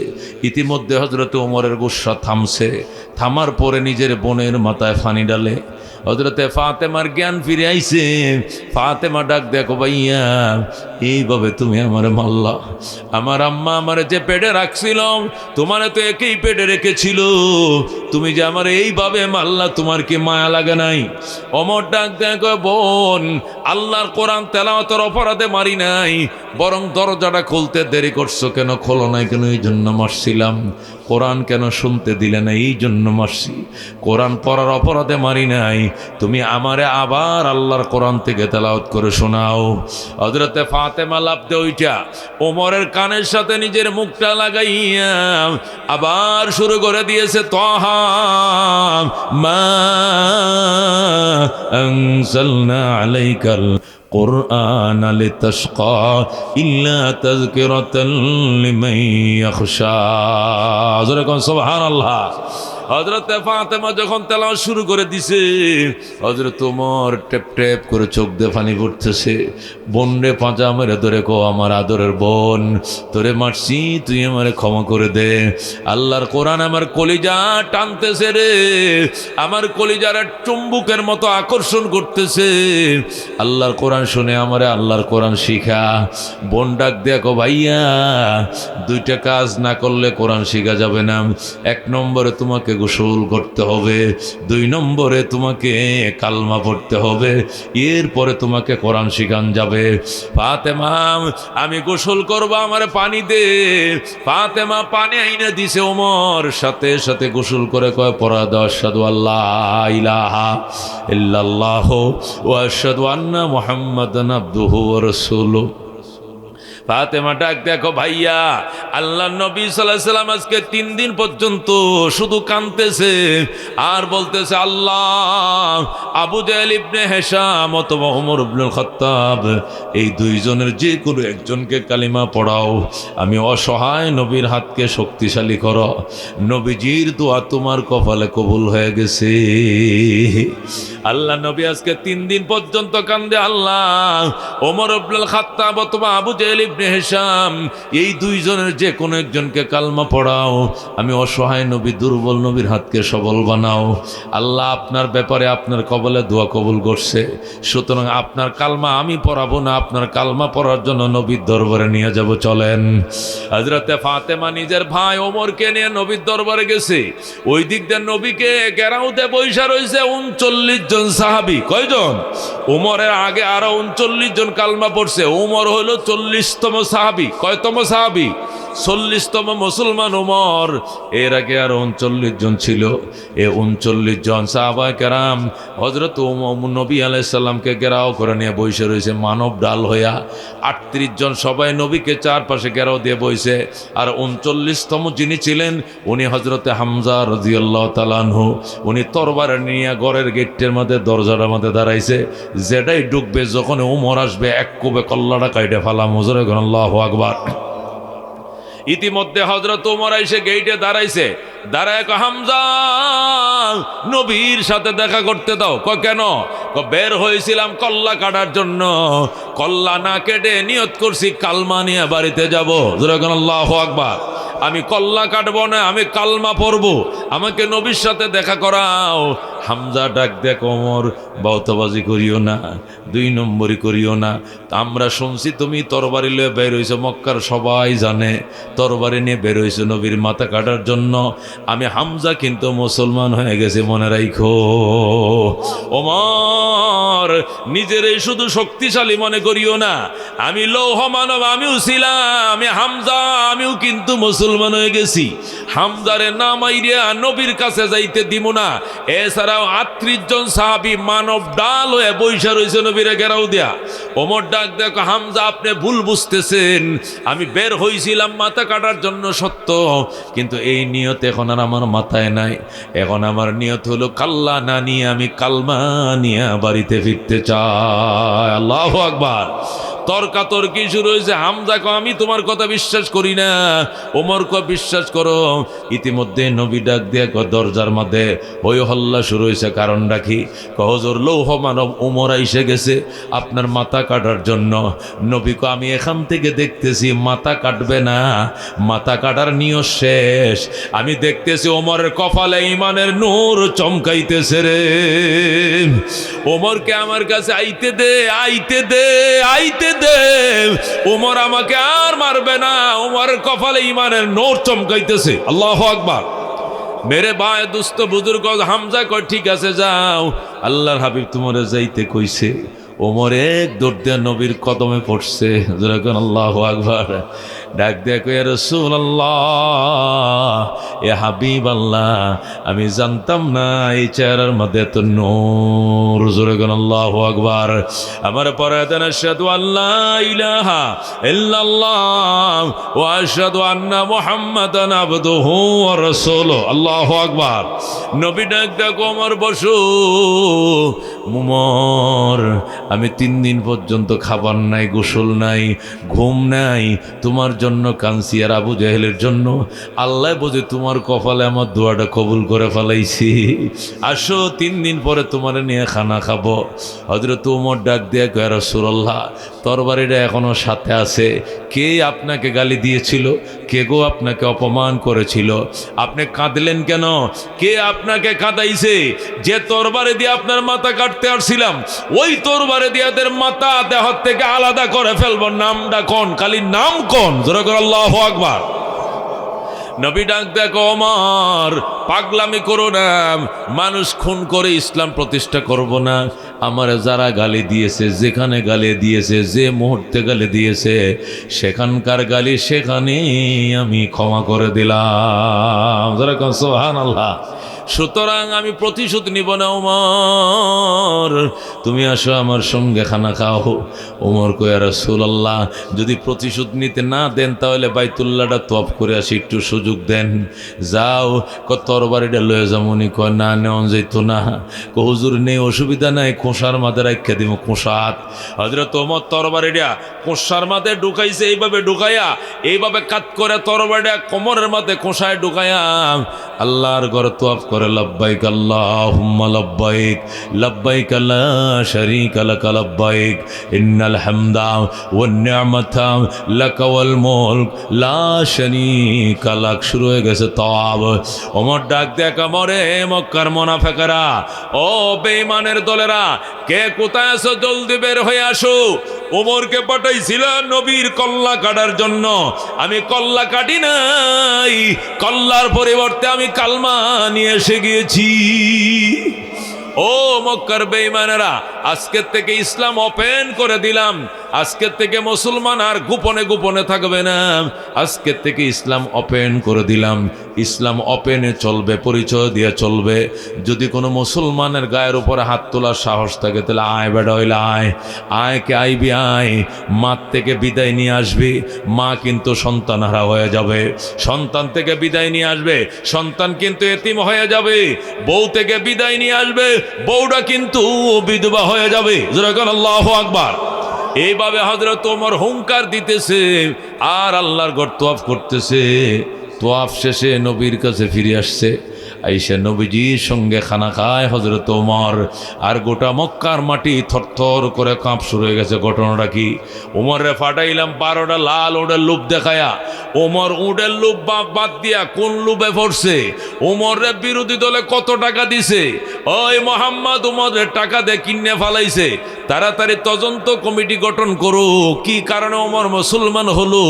ইতিমধ্যে হযরত ওমরের গুসা থামছে, থামার পরে নিজের বোনের মাথায় ফানি ডালে। হযরতে ফাতেমার জ্ঞান ফিরে আইছে। ফাতেমা ডাক, দেখো ভাইয়া, এইভাবে তুমি আমারে মারলা, আমার আম্মা আমারে যে পেটে রাখছিল, তোমারে তো একই পেটে রেখেছিল, তুমি যে আমারে এইভাবে মারলা, তোমার কি মায়া লাগে নাই? ওমর ডাক, দেখো বোন, আল্লাহর কোরআন তেলাওয়াতের অপরাধে মারি নাই, বরং দরজাটা খুলতে দেরি করছো কেন, খোলো নাই কেন, এই জন্য মারছিলাম। কোরআন কেন শুনতে দিলে না, এই জন্য মারছি। কোরআন পড়ার অপরাধে মারি নাই, তুমি আমারে আবার আল্লাহর কোরআন থেকে তেলাওয়াত করে শোনাও। হযরতে ফাতেমা লাফতে ওইটা ওমরের কানের সাথে নিজের মুখটা লাগাইয়া আবার শুরু করে দিয়েছে, তাহা মা আনজালনা আলাইকাল কুরআন লিতাশকা ইল্লা তাযকিরাতাল লিমান ইয়াখশা। জোরে কোন সুবহানাল্লাহ। হযরতে ফাতেমা যখন তেলাওয়াত শুরু করে দিছে, হযরত ওমর টেপ টেপ করে চোখ দিয়ে পানি পড়তেছে। বোনরে পাঁচা মেরে ধরে, কো আমার আদরের বোন, তোরে মারছি, তুই আমারে ক্ষমা করে দে। আল্লাহর কোরআন আমার কলিজা টানতেছে রে, আমার কলিজার চুম্বুকের মতো আকর্ষণ করতেছে। আল্লাহর কোরআন শুনে আমারে আল্লাহর কোরআন শিখা। বোন ডাক, দেখো ভাইয়া, দুইটা কাজ না করলে কোরআন শিখা যাবে না। এক নম্বরে তোমাকে গোসল করতে হবে, দুই নম্বরে তোমাকে কালমা পড়তে হবে, এরপরে তোমাকে কোরআন শিখান যাবে। ফাতেমা, আমি গোসল করবো, আমার পানি দে। ফাতেমা পানি আইনা দিছে, ওমর সাথে সাথে গোসল করে কয়, পড়া দাও, আশহাদু আল্লা ইলাহা ইল্লাল্লাহু ওয়া আশহাদু আন্না মুহাম্মাদান আবদুহু ওয়া রাসূলুহু। ফাতেমা ডাক, দেখো ভাইয়া, আল্লাহ নবী সাল্লাল্লাহু আলাইহি সাল্লাম আজকে 3 দিন পর্যন্ত শুধু কাঁদতেছে আর বলতেছে, আল্লাহ, আবু জাহেল ইবনে হিশাম অথবা ওমর ইবনুল খাত্তাব, এই দুইজনের যে কোনো একজনকে কালিমা পড়াও। আমি অসহায়, নবীর হাতকে শক্তিশালী করো। নবীজির দোয়া তোমার কপালে কবুল হয়ে গেছে। আল্লাহ নবী আজকে 3 দিন পর্যন্ত কান্দে, আল্লাহ, ওমর ইবনুল খাত্তাব অথবা আবু জাহেল ইবনে হিশাম, এই দুইজনের যে কোনো একজনকে কালমা পড়াও। আমি অসহায় নবী, দুর্বল, নবীর হাতকে সবল বানাও। আল্লাহ আপনার ব্যাপারে আপনার কবলে দোয়া কবুল করছে, সুতরাং আপনার কালমা আমি পড়াবো না, আপনার কালমা পড়ার জন্য নবীর দরবারে নিয়ে যাব, চলেন। হযরতে ফাতেমা নিজের ভাই ওমরকে নিয়ে নবীর দরবারে গেছে। ওই দিক দিয়ে নবীকে গেরাউতে বৈশা রয়েছে 39 জন সাহাবী। কয়জন? ওমরের আগে আরো 39 জন কালমা পড়ছে। ওমর হলো 40তম সাহাবী। কয়তম সাহাবী? 40তম মুসলমান ওমর। এর আগে আরো 39 জন ছিল। এ 39 জন সাহাবায়ে কেরাম হযরত নবী আলাইহিস সালামকে ঘেরাও করে নিয়ে বসে রয়েছে মানব ডাল হইয়া। 38 জন সবাই নবীকে চারপাশে ঘেরাও দিয়ে বসে। আর 39তম যিনি ছিলেন উনি হযরতে হামজা রাদিয়াল্লাহু তাআলা আনহু। উনি তরবারি নিয়ে ঘরের গেটের মধ্যে, দরজার মধ্যে দাঁড়াইছে। যেটাই ঢুকবে, যখন ওমর আসবে, এক কোবে কল্লাটা কাইটে ফালাম। হুজুরে আল্লাহু আকবার। ইতিমধ্যে হযরত ওমর এসে গেটে দাঁড়াইছে। দাঁড়ায় কয়, হামজা, নবীর সাথে দেখা করতে দাও। কয় কেন? বের হয়েছিলাম কল্লা কাটার জন্য, কল্লা না কেটে নিয়ত করছি কালমা নিয়ে বাড়িতে যাবো। আল্লাহু আকবার। আমি কল্লা কাটবো না, আমি কালমা পড়বো। আমাকে নবীর সাথে দেখা করাও। হামজা ডাক দেখ ওমর, বাউতাবাজি করিও না, 2 নম্বরই করিও না। আমরা শুনছি তুমি তরবারি লয়ে বের হইছো, মক্কার সবাই জানে তরবারি নিয়ে বের হইছো নবীর মাথা কাটার জন্য। আমি হামজা কিন্তু মুসলমান হয়ে গেছে, মনে রাখো। ওমর নিজেরই শুধু শক্তিশালী মনে করিও না, আমি লৌহ মানব, আমিও ছিলাম, আমি হামজা, আমিও কিন্তু মুসলমান হয়ে গেছি। হামজারে নামাইরিয়া নবীর কাছে যাইতে দিব না। এছাড়াও 38 জন সাহাবী মানব ডাল হয়ে বৈশা রয়েছে নবীরে ঘেরাও দেয়া। ওমর ডাক দেখো, হামজা আপনি ভুল বুঝতেছেন, আমি বের হয়েছিলাম মাথা কাটার জন্য সত্য, কিন্তু এই নিয়ত এখন আর আমার মাথায় নাই। এখন আমার নিয়ত হলো কাল্লা না নিয়ে আমি কালমা নিয়ে বাড়িতে ফিরতে চাই। আল্লাহু আকবার। তর্কাতর্কি শুরু হয়েছে। হামজা কো আমি তোমার কথা বিশ্বাস করি না, ওমর কো বিশ্বাস করো। ইতিমধ্যে নবী ডাক দিয়ে দরজার মধ্যে হই হল্লা শুরু হয়েছে। কারণ রাখি হুজুর, লৌহ মানব ওমর এসে গেছে আপনার মাথা কাটার জন্য। নবী কো আমি এখান থেকে দেখতেছি মাথা কাটবে না, মাথা কাটার নিয়ত শেষ। আমি দেখতেছি ওমরের কপালে ইমানের নূর চমকাইতেছে রে। ওমরকে আমার কাছে আইতে দে, আইতে দে, আইতে দে। ওমর আমাকে আর মারবে না, ওমরের কপালে ইমানের নূর চমকাইতেছে। আল্লাহু আকবার। মেরে ভাই দুস্থ বুজুর্গ হামজা কয় ঠিক আছে যাও, আল্লাহর হাবিব তোমারে যাইতে কইছে। ওমর এক দৌড় দিয়ে নবীর কদমে পড়ছে। যখন আল্লাহু আকবার ডাক দিয়ে কই রাসূলুল্লাহ, এ হাবিব আল্লাহ, আমি জানতাম না এই চেহারার মধ্যে এত নূর। যখন আল্লাহু আকবার। আমার পরে দেন আশহাদু আল্লা ইলাহা ইল্লাল্লাহ ওয়া আশহাদু আন্না মুহাম্মাদান আবদুহু ওয়া রাসূলুহু। আল্লাহু আকবার। নবী ডাক দেখো ওমর বসো। ওমর আমি 3 দিন পর্যন্ত খাবার নাই, গোসল নাই, ঘুম নাই, তোমার জন্য কাঁদছি আর আবু জাহেলের জন্য। আল্লাহ বোঝে তোমার কপালে আমার দোয়াটা কবুল করে ফেলাইছি। আসো 3 দিন পরে তোমার নিয়ে খানা খাবো। হযরত ওমর ডাক দিয়ে কয় রাসূলুল্লাহ, তরবারিটা এখনো সাথে আছে। কে আপনাকে গালি দিয়েছিল? কে গো আপনাকে অপমান করেছিল? আপনি কাঁদলেন কেন? কে আপনাকে কাঁদাইছে? যে তরবারি দিয়ে আপনার মাথা কাটতে আসছিলাম, ওই তরবারি দিয়ে এদের মাথা দেহ থেকে আলাদা করে ফেলবো। নামটা কোন? খালি নাম কোন? জোরে করে আল্লাহু আকবার। নবী ডাক দেখো ওমর, পাগলামি করো না, মানুষ খুন করে ইসলাম প্রতিষ্ঠা করব না। আমার যারা গালি দিয়েছে, যেখানে গালি দিয়েছে, যে মুহূর্তে গালি দিয়েছে, সেখানকার গালি সেখানেই আমি ক্ষমা করে দিলাম। যারা কোন সুবহানাল্লাহ। সুতরাং আমি প্রতিশোধ নিব না ওমর, তুমি আসো আমার সঙ্গে খানা খাও। ওমর কয় রাসূলুল্লাহ, যদি প্রতিশোধ নিতে না দেন তাহলে বাইতুল্লাহটা তওয়াফ করে আসি, একটু সুযোগ দেন। যাও। তরবারিটা লয়ে যামনি? কয় না, নেওয়া যেত না। হুজুর নেই, অসুবিধা নাই, খোসার মাঝে রাখিয়া দিব। খোসাত হযরত ওমর তরবারিটা খোসার মাঝে ঢুকাইছে। এইভাবে ঢুকাইয়া এইভাবে কাট করে তরবারিটা কোমরের মাঝে খোসায় ঢুকাইয়া আল্লাহর ঘরে তওয়াফ করে। লব্বাইক আল্লাহুম্মা লব্বাইক, লব্বাইক লা শারীকা লাক লব্বাইক, ইন্নাল হামদা ওয়ান নি'মাতা লাক ওয়াল মুলক লা শারীকা লাক। শুরু হয়ে গেছে তওয়াব। ওমর ডাক দেখা মরে, মক্কার মুনাফিকরা, ও বেঈমানের দলেরা, কে কোথায় আছো? জলদি বের হয়ে আসো। ওমরকে পাঠাইছিল নবীর কল্লা কাটার জন্য। আমি কল্লা কাটি নাই, কল্লার পরিবর্তে আমি কালমা নিয়ে এসে গিয়েছি। ও মক্কার বেঈমানেরা, আজকের থেকে ইসলাম ওপেন করে দিলাম। আজকের থেকে মুসলমান আর গোপনে গোপনে থাকবে না। আজকের থেকে ইসলাম ওপেন করে দিলাম। ইসলাম ওপেনে চলবে, পরিচয় দিয়ে চলবে। যদি কোনো মুসলমানের গায়ের উপরে হাত তোলার সাহস থাকে তাহলে আয় বেটা হইলে আয়, আয় কে আইবি আয়। মার থেকে বিদায় নিয়ে আসবি, মা কিন্তু সন্তানহারা হয়ে যাবে। সন্তান থেকে বিদায় নিয়ে আসবে, সন্তান কিন্তু এতিম হয়ে যাবে। বউ থেকে বিদায় নিয়ে আসবে, বউটা কিন্তু বিধবা হয়ে যাবে। যেরকম আল্লাহু আকবার। এইভাবে হযরত ওমর হুঙ্কার দিতেছে আর আল্লাহর ঘর তওয়াফ করতেছে। তওয়াফ শেষে নবীর কাছে ফিরে আসছে। আইসা নবীজির সঙ্গে খানা খায় হযরত ওমর। আর গোটা মক্কার মাটি থরথর করে কাঁপ শুরু হয়ে গেছে। ঘটনাটা কি? ওমরে ফাটাইলাম 12টা লাল ওডের লোভ দেখায়া। ওমর উডের লোভ বাদ দিয়া কোন লোভে পড়ছে? ওমরের বিরোধী দলে কত টাকা দিছে? ওই মোহাম্মদ ওমরের টাকা দিয়ে কিনে ফালাইছে। তাড়াতাড়ি তদন্ত কমিটি গঠন করো, কি কারণে ওমর মুসলমান হলো,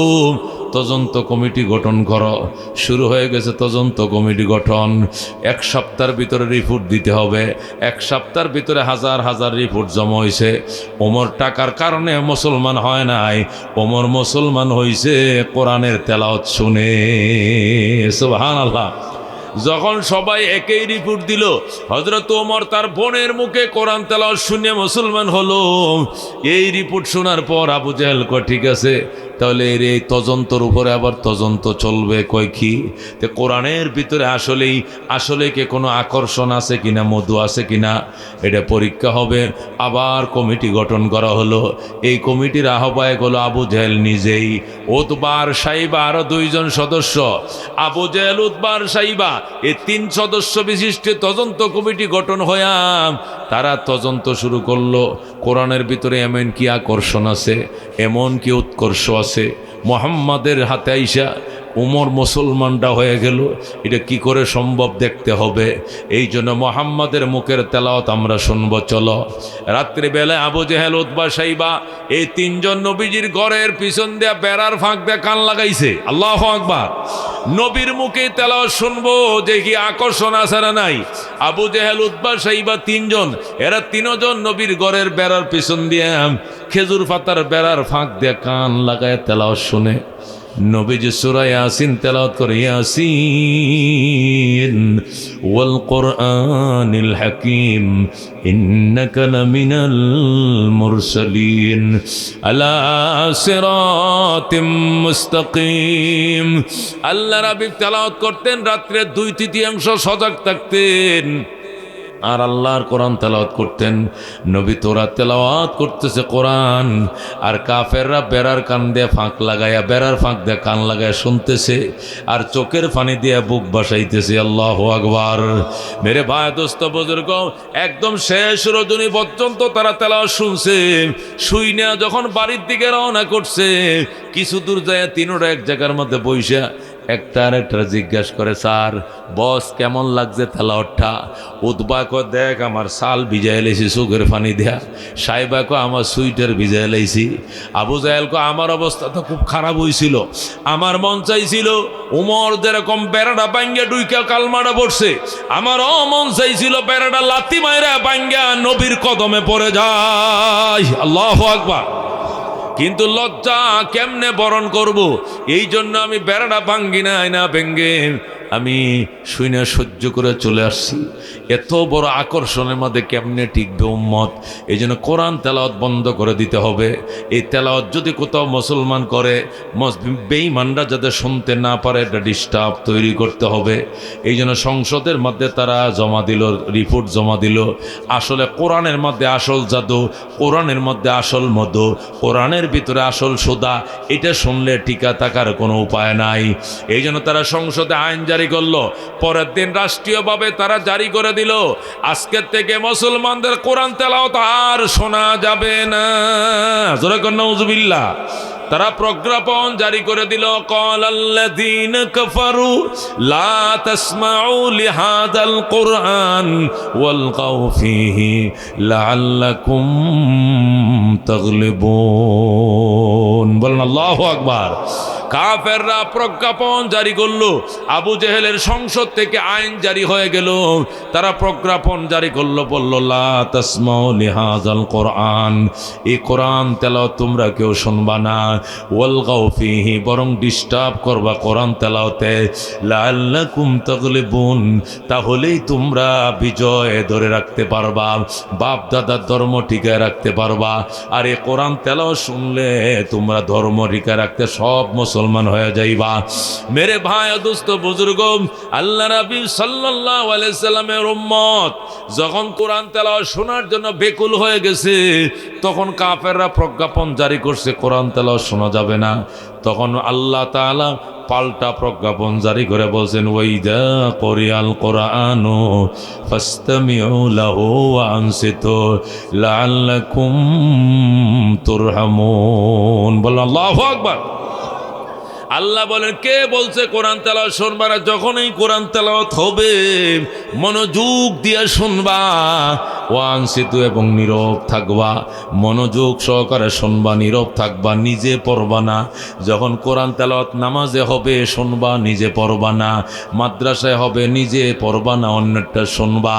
তদন্ত কমিটি গঠন করো। শুরু হয়ে গেছে তদন্ত কমিটি গঠন। 1 সপ্তাহের ভিতরে রিপোর্ট দিতে হবে। 1 সপ্তাহের ভিতরে হাজার হাজার রিপোর্ট জমা হয়েছে। ওমর টাকার কারণে মুসলমান হয় নাই, ওমর মুসলমান হয়েছে কোরআনের তেলাওয়াত শুনে। সুবহানাল্লাহ। যখন সবাই একই রিপোর্ট দিল, হযরত ওমর তার বোনের মুখে কোরআন তেলাওয়াত শুনে মুসলমান হলো। এই রিপোর্ট শোনার পর আবু জেহেল কয় ঠিক আছে, তাহলে এই তদন্তর উপরে আবার তদন্ত চলবে। কয় কি? তো কোরআনের ভিতরে আসলে কি কোনো আকর্ষণ আছে কিনা, মধু আছে কিনা, এটা পরীক্ষা হবে। আবার কমিটি গঠন করা হলো। এই কমিটির আহ্বায়ক হলো আবু জেহেল নিজেই, উতবা আর সাইবা আরো 2 জন সদস্য। আবু জেহেল, উতবা আর সাইবা, এই 3 সদস্য বিশিষ্ট তদন্ত কমিটি গঠন হইয়া তারা তদন্ত শুরু করলো। কোরআনের ভিতরে এমন কি আকর্ষণ আছে, এমন কি উৎকর্ষ আছে? মুহাম্মাদের হাতে আইসা উমর মুসলমানটা হয়ে গেল, এটা কি করে সম্ভব দেখতে হবে। এই জন্য মুহাম্মাদের মুখের তেলাওয়াত আমরা শুনবো। চলো। রাত্রিবেলায় আবু জেহেল, উতবা, সাইবা এই 3 জন নবীজির ঘরের পিছন দিয়া বেড়ার ফাঁক দিয়ে কান লাগাইছে। আল্লাহু আকবার। নবীর মুখে তেলাওয়াত শুনবো যে কি আকর্ষণ আছে না নাই। আবু জেহেল, উতবা, সাইবা 3 জন, এরা 3 জন নবীর ঘরের বেড়ার পিছন দিয়ে খেজুর পাতার বেড়ার ফাঁক দিয়ে কান লাগায় তেলাওয়াত শুনে। নবীজি সূরা ইয়াসিন তেলাওয়াত করে, ইয়াসিন ওয়াল কুরআনিল হাকীম ইন্নাকা লামিনাল মুরসালিন আলা সিরাতিম মুস্তাকিম। আল্লাহ রাব্বি তেলাওয়াত করতেন, রাত্রে 2/3 সজাগ থাকতেন আর আল্লাহর কোরআন তেলাওয়াত করতেন। নবী তোরা তেলাওয়াত করতেছে কোরআন, আর কাফেররা বেড়ার কান দিয়ে ফাঁক লাগায়া, বেড়ার ফাঁক দিয়ে কান লাগায়া শুনতেছে আর চোখের পানি দিয়ে বুক বাসাইতেছে। আল্লাহু আকবার। মেরে ভাই, দোস্ত, বুজুর্গ, একদম শেষ রজনী পর্যন্ত তারা তেলাওয়াত শুনছে। শুই না যখন বাড়ির দিকে রওনা করছে, কিছু দূর যায় 3টা এক জায়গার মধ্যে বইসা একটা আরেকটা জিজ্ঞাসা করে, স্যার বস কেমন লাগছে তেলাওয়াতটা? উতবা কয়, দেখ আমার শাল ভিজাই লাইছি চোখের পানি দেয়া। সাইবা কয়, আমার সুইটার ভিজাই লাইছি। আবু জাহেল কয়, আমার অবস্থা তো খুব খারাপ হয়েছিল, আমার মন চাইছিল উমর যেরকম বেড়াটা বাঙ্গা ডুইকা কালমাটা পড়ছে, আমারও মন চাইছিল বেড়াটা লাথি মাইরা বাঙ্গা নবীর কদমে পড়ে যায়। আল্লাহু আকবার। কিন্তু লজ্জা কেমনে বরণ করব, এই জন্য আমি বেড়াটা ভাঙ্গি না ভেঙ্গে আমি শুনে সহ্য করে চলে আসছি। এত বড় আকর্ষণের মধ্যে কেমনে টিকবে উম্মত? এই জন্য কোরআন তেলাওয়াত বন্ধ করে দিতে হবে। এই তেলাওয়াত যদি কোথাও মুসলমান করে, বেঈমানরা যাতে শুনতে না পারে, এটা ডিস্টার্ব তৈরি করতে হবে। এই জন্য সংসদের মধ্যে তারা জমা দিল, রিপোর্ট জমা দিল। আসলে কোরআনের মধ্যে আসল জাদু, কোরআনের মধ্যে আসল মধু, কোরআনের ভিতরে আসল সুদা, এটা শুনলে টিকা থাকার কোনো উপায় নাই। এই জন্য তারা সংসদে আইন জারি করলো। পরের দিন রাষ্ট্রীয়ভাবে তারা জারি করে দিল, আজকের থেকে মুসলমানদের কোরআন তেলাওয়াত আর শোনা যাবে না। জোরে কর নাউজুবিল্লাহ। তারা প্রজ্ঞাপন জারি করে দিল, ক্বালাল্লাযীনা কাফারু লা তাসমাউ লিহাযাল কুরআন ওয়ালগাউ ফীহি লাআল্লাকুম তাগলিবুন। বলেন আল্লাহু আকবার। কাফেররা প্রজ্ঞাপন জারি করলো, আবু জেহেলের সংসদ থেকে আইন জারি হয়ে গেল। তারা প্রজ্ঞাপন জারি করলো, বলল, লা তাসমাউ লিহাযাল কুরআন, এই কোরআন তেলাওয়াত তোমরা কেউ শুনবা না। ওয়ালগাউ ফীহি, বরং ডিস্টার্ব করবা কোরআন তেলাওয়াতে। লাআল্লাকুম তাগলিবুন, তাহলেই তোমরা বিজয় ধরে রাখতে পারবা, বাপ দাদার ধর্ম টিকায় রাখতে পারবা। আর এই কোরআন তেলাওয়াত শুনলে তোমরা ধর্ম টিকায় রাখতে সব মুসলমান হয়ে যাইবা। মেরে ভাই ও দোস্ত বুজুর্গ, আল্লাহ নবী সাল্লাল্লাহু আলাইহি সাল্লামের উম্মত যখন কোরআন তেলাওয়াত শোনার জন্য বেকুল হয়ে গেছে, তখন কাফেররা প্রজ্ঞাপন জারি করছে কোরআন তেলাওয়াত শোনা যাবে না। তখন আল্লাহ তাআলা পাল্টা প্রজ্ঞাপন জারি করে বলছেন, ওয়াইদা কোরিয়াল কোরআনু ফাসতামিউ লাহু ওয়া আনসিতু লাআল্লাকুম তুরহামুন। বলেন আল্লাহু আকবার। আল্লাহ বলেন, কে বলছে কোরআন তেলাওয়াত শুনবা না? যখনই কোরআন তেলাওয়াত হবে মনোযোগ দিয়ে শুনবা, ওয়ানসিতু এবং নীরব থাকবা। মনোযোগ সহকারে শুনবা, নীরব থাকবা, নিজে পড়বা না। যখন কোরআন তেলাওয়াত নামাজে হবে শুনবা, নিজে পড়বা না। মাদ্রাসায় হবে নিজে পড়বা না, অন্যটা শুনবা।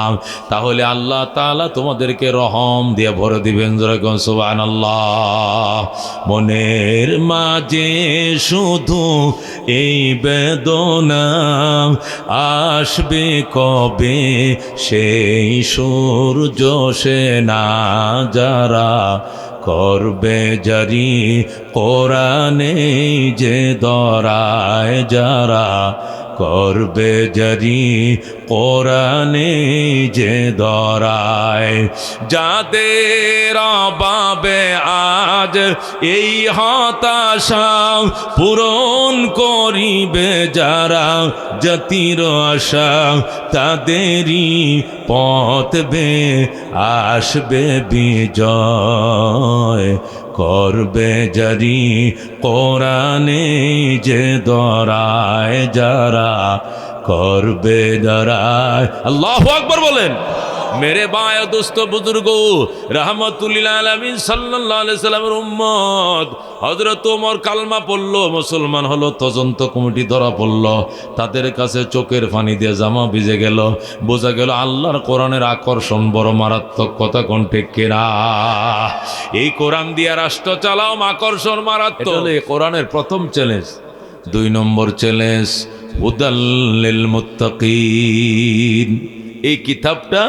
তাহলে আল্লাহ তাআলা তোমাদেরকে রহম দিয়ে ভরে দিবেন। যেরকম সুবহানাল্লাহ। মনের মাঝে শুধু এই বেদনা, আসবে কবে সেই সূর্য সেনা, যারা করবে জারি কোরআনে যে দরায়, যারা করবে জারি কোরআনে যে দরায়। যাদের অভাবে আজ এই হতাশা, পূরণ করিবে যারা জাতির আশা, তাদেরই পথ বে আসবে বিজয়। করবে জারি কোরআনে যে দরায়, যারা করবে দরায়। আল্লাহু আকবার বলেন। मेरे भाई दोस्तों बुजुर्ग रहमतुल्लिल आलमीन सल्लल्लाहु अलैहि वसल्लमेर उम्मत हजरत ओमर কালমা পড়লো, মুসলমান হলো, তদন্ত কমিটি ধরা পড়লো, তাদের কাছে চোখের পানি দিয়ে জামা ভিজে গেল। বোঝা গেল আল্লাহর কোরআনের আকর্ষণ বড় মারাত্মক। কথা কোন ঠিক কিনা? এই কোরআন দিয়ে রাষ্ট্র চালাও, আকর্ষণ মারাত্মক। এই কোরআনের প্রথম চ্যালেঞ্জ। 2 নম্বর চ্যালেঞ্জ হুদাল্লিল মুত্তাকিন। এই কিতাবটা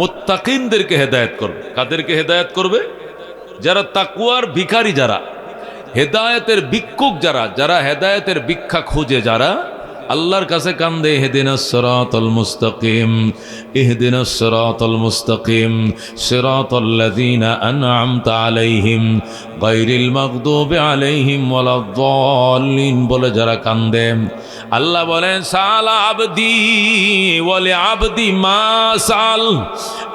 মুত্তাকিনদেরকে হেদায়েত করবে। কাদেরকে হেদায়েত করবে? যারা তাকওয়ার ভিখারি, যারা হেদায়েতের ভিক্ষুক, যারা হেদায়েতের ভিক্ষা খুঁজে, যারা আল্লাহর কাছে কান্দে, ইহদিনাস সিরাতাল মুস্তাকিম, ইহদিনাস সিরাতাল মুস্তাকিম, সিরাতাল্লাযীনা আন'আমতা আলাইহিম গায়রিল মাগদুবি আলাইহিম ওয়ালাদ-দাল্লিন বলে যারা কান্দে। আল্লাহ বলেন, সাল আবদি ওয়ালি আবদি মা সাল।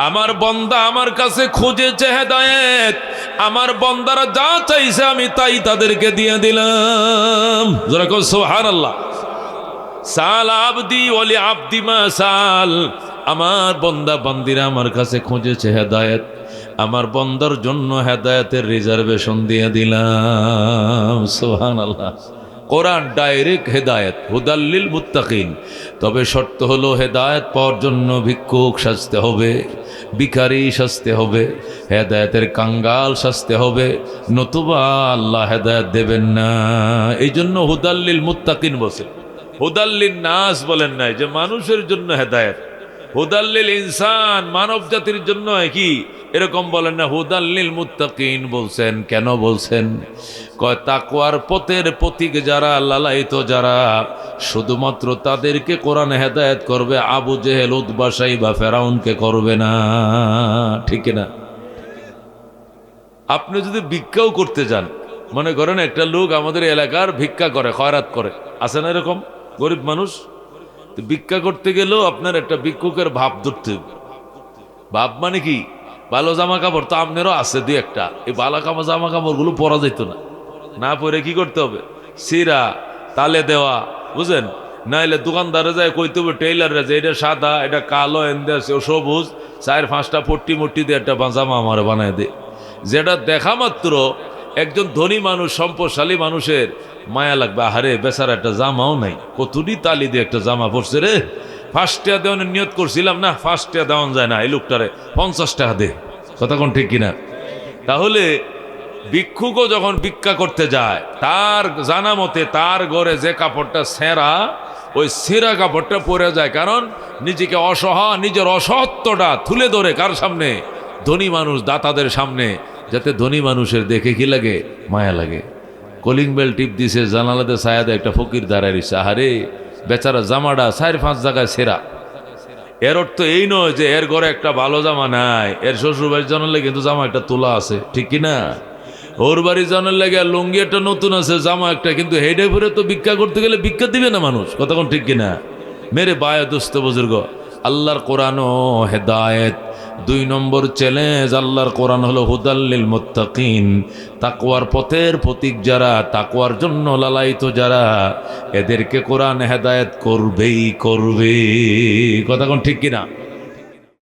আমার বান্দা আমার কাছে খুঁজেছে হেদায়েত, আমার বান্দারা যা চাইছে আমি তাই তাদেরকে দিয়ে দিলাম। যারা কও সুবহানাল্লাহ। সাল আবদি ওয়ালি আবদি মা সাল। আমার বান্দা বান্দিরা আমার কাছে খুঁজেছে হেদায়েত, আমার বান্দার জন্য হেদায়েতের রিজার্ভেশন দিয়ে দিলাম। সুবহানাল্লাহ। কোরআন ডাইরেক্ট হেদায়েত, হুদাল্লিল মুত্তাকিন। তবে শর্ত হলো হেদায়েত পাওয়ার জন্য ভিক্ষুক সাজতে হবে, ভিখারি সাজতে হবে, হেদায়েতের কাঙ্গাল সাজতে হবে, নতুবা আল্লাহ হেদায়েত দেবেন না। এই জন্য হুদাল্লিল মুত্তাকিন বসে, হুদাল্লিল নাস বলেন নাই যে মানুষের জন্য হেদায়েত। হুদাল্লিল ইনসান, মানব জাতির জন্য কি এরকম বলেন না, হুদাল্লিল মুত্তাকিন বলছেন। কেন বলছেন? কয় তাকওয়ার পথের প্রতীক যারা, লালায়িত যারা, শুধুমাত্র তাদেরকে কোরআন হেদায়েত করবে। আবু জেহেল, উতবা, সাইবা, ফেরাউনকে করবে না। ঠিক না? আপনি যদি ভিক্ষাও করতে যান, মনে করেন একটা লোক আমাদের এলাকার ভিক্ষা করে, খয়রাত করে, আছে না এরকম গরিব মানুষ? ভিক্ষা করতে গেলেও আপনার একটা ভিক্ষুকের ভাব ধরতে হবে। ভাব মানে কি? ভালো জামা কাপড় তো আপনারও আছে 2-1টা, এই ভালো জামা কাপড়গুলো পরা যেত না, না পরে কি করতে হবে? সিরা তালে দেওয়া, বুঝেন? নাইলে দোকানদারে যায় কইতে হবে টেইলাররা যে এটা সাদা, এটা কালো, এনদে সবুজ, 4-5টা পট্টি মট্টি দিয়ে একটা জামা আমার বানায় দে। যেটা দেখা মাত্র একজন ধনী মানুষ, সম্পদশালী মানুষের মায়া লাগবে। আহারে বেচারা একটা জামাও নাই, কতটি তালি দিয়ে একটা জামা পড়ছে রে। 5 টাকা দেওয়ানের নিয়ত করছিলাম, না 5 টাকা দেওয়ান যায় না, এই লোকটারে 50 টাকা দে। কথা কোন ঠিক কিনা? তাহলে ভিক্ষুকও যখন ভিক্ষা করতে যায়, তার জানা মতে তার ঘরে যে কাপড়টা ছেঁড়া, ওই ছেঁড়া কাপড়টা পরে যায়। কারণ নিজেকে অসহায়, নিজের অসহায়ত্বটা তুলে ধরে কার সামনে? ধনী মানুষ, দাতাদের সামনে, যাতে ধনী মানুষের দেখে কি লাগে? মায়া লাগে। কলিং বেল টিপ দিছে, জানালাতে ছায়াতে একটা ফকির দাঁড়ায় রয়েছে। আহারে বেচারা জামাটা 4-5 জায়গায় ছেঁড়া। এর অর্থ এই নয় যে এর ঘরে একটা ভালো জামা নাই, এর শ্বশুর বাড়ির জানালে কিন্তু জামা একটা তোলা আছে। ঠিক কিনা? ওর বাড়ি জানার লাগে লুঙ্গি একটা নতুন আছে, জামা একটা, কিন্তু হেডে ফিরে তো ভিক্ষা করতে গেলে ভিক্ষা দিবে না মানুষ, কথা কোন ঠিক কিনা? মেরে বায়া দোস্ত বুজুর্গ, আল্লাহর কোরআন ও হেদায়েত। 2 নম্বর চ্যালেঞ্জ, আল্লাহর কোরআন হলো হুদাল্লিল মুত্তাকিন, তাকওয়ার পথের প্রতীক যারা, তাকওয়ার জন্য লালায়িত যারা, এদেরকে কোরআন হেদায়েত করবেই করবে, কথা কোন ঠিক কিনা?